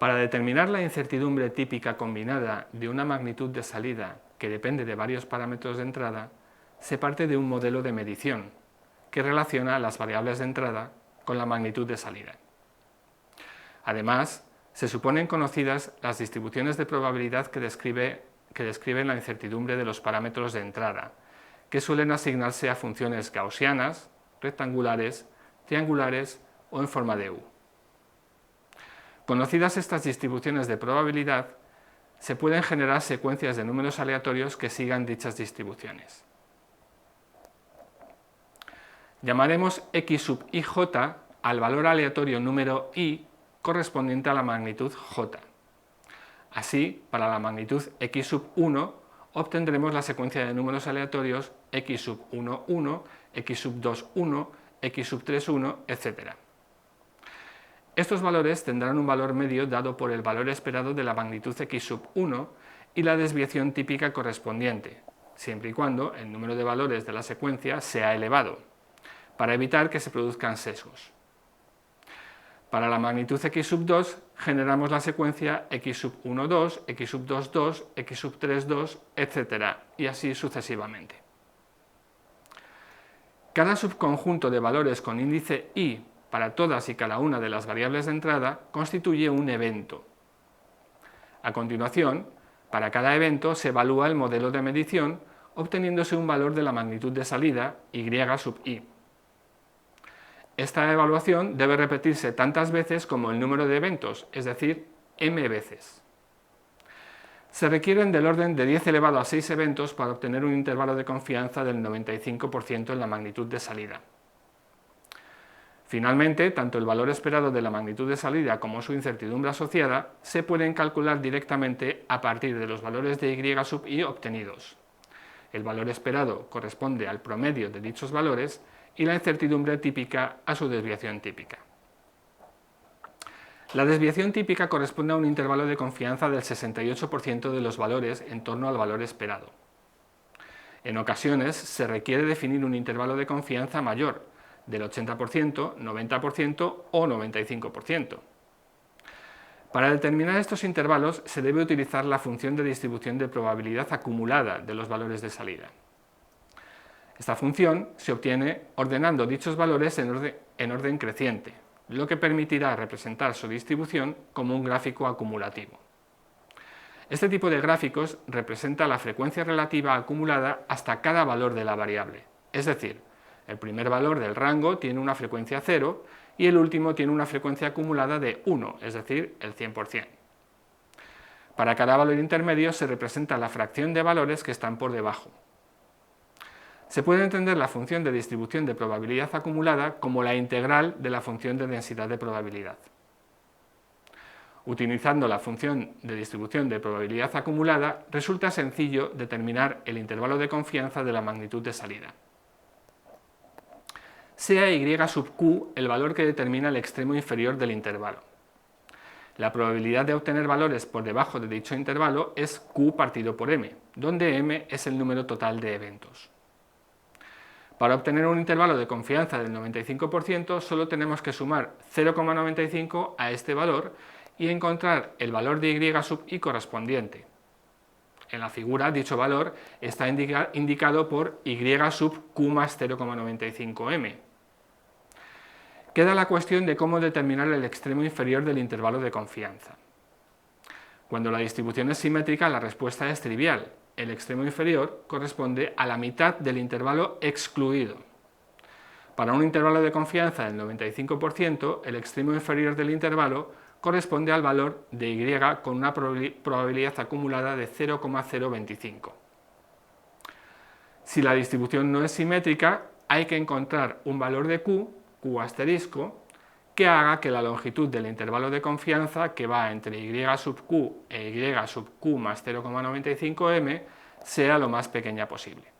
Para determinar la incertidumbre típica combinada de una magnitud de salida que depende de varios parámetros de entrada, se parte de un modelo de medición que relaciona las variables de entrada con la magnitud de salida. Además, se suponen conocidas las distribuciones de probabilidad que describen la incertidumbre de los parámetros de entrada, que suelen asignarse a funciones gaussianas, rectangulares, triangulares o en forma de U. Conocidas estas distribuciones de probabilidad, se pueden generar secuencias de números aleatorios que sigan dichas distribuciones. Llamaremos x sub ij al valor aleatorio número i correspondiente a la magnitud j. Así, para la magnitud x sub 1, obtendremos la secuencia de números aleatorios x sub 1, 1, x sub 2, 1, x sub 3, 1, etc. Estos valores tendrán un valor medio dado por el valor esperado de la magnitud x sub 1 y la desviación típica correspondiente, siempre y cuando el número de valores de la secuencia sea elevado, para evitar que se produzcan sesgos. Para la magnitud x sub 2 generamos la secuencia x sub 1, 2, x sub 2, 2, x sub 3, 2, etc. y así sucesivamente. Cada subconjunto de valores con índice i para todas y cada una de las variables de entrada constituye un evento. A continuación, para cada evento se evalúa el modelo de medición obteniéndose un valor de la magnitud de salida y sub i. Esta evaluación debe repetirse tantas veces como el número de eventos, es decir, m veces. Se requieren del orden de 10 elevado a 6 eventos para obtener un intervalo de confianza del 95% en la magnitud de salida. Finalmente, tanto el valor esperado de la magnitud de salida como su incertidumbre asociada se pueden calcular directamente a partir de los valores de y sub i obtenidos. El valor esperado corresponde al promedio de dichos valores y la incertidumbre típica a su desviación típica. La desviación típica corresponde a un intervalo de confianza del 68% de los valores en torno al valor esperado. En ocasiones se requiere definir un intervalo de confianza mayor, del 80%, 90% o 95%. Para determinar estos intervalos se debe utilizar la función de distribución de probabilidad acumulada de los valores de salida. Esta función se obtiene ordenando dichos valores en orden creciente, lo que permitirá representar su distribución como un gráfico acumulativo. Este tipo de gráficos representa la frecuencia relativa acumulada hasta cada valor de la variable, es decir, el primer valor del rango tiene una frecuencia 0 y el último tiene una frecuencia acumulada de 1, es decir, el 100%. Para cada valor intermedio se representa la fracción de valores que están por debajo. Se puede entender la función de distribución de probabilidad acumulada como la integral de la función de densidad de probabilidad. Utilizando la función de distribución de probabilidad acumulada, resulta sencillo determinar el intervalo de confianza de la magnitud de salida. Sea y sub q el valor que determina el extremo inferior del intervalo. La probabilidad de obtener valores por debajo de dicho intervalo es q partido por m, donde m es el número total de eventos. Para obtener un intervalo de confianza del 95% solo tenemos que sumar 0,95 a este valor y encontrar el valor de y sub i correspondiente. En la figura dicho valor está indicado por y sub q más 0,95m. Queda la cuestión de cómo determinar el extremo inferior del intervalo de confianza. Cuando la distribución es simétrica, la respuesta es trivial. El extremo inferior corresponde a la mitad del intervalo excluido. Para un intervalo de confianza del 95%, el extremo inferior del intervalo corresponde al valor de y con una probabilidad acumulada de 0,025. Si la distribución no es simétrica, hay que encontrar un valor de q asterisco, que haga que la longitud del intervalo de confianza, que va entre y sub q e y sub q más 0,95m, sea lo más pequeña posible.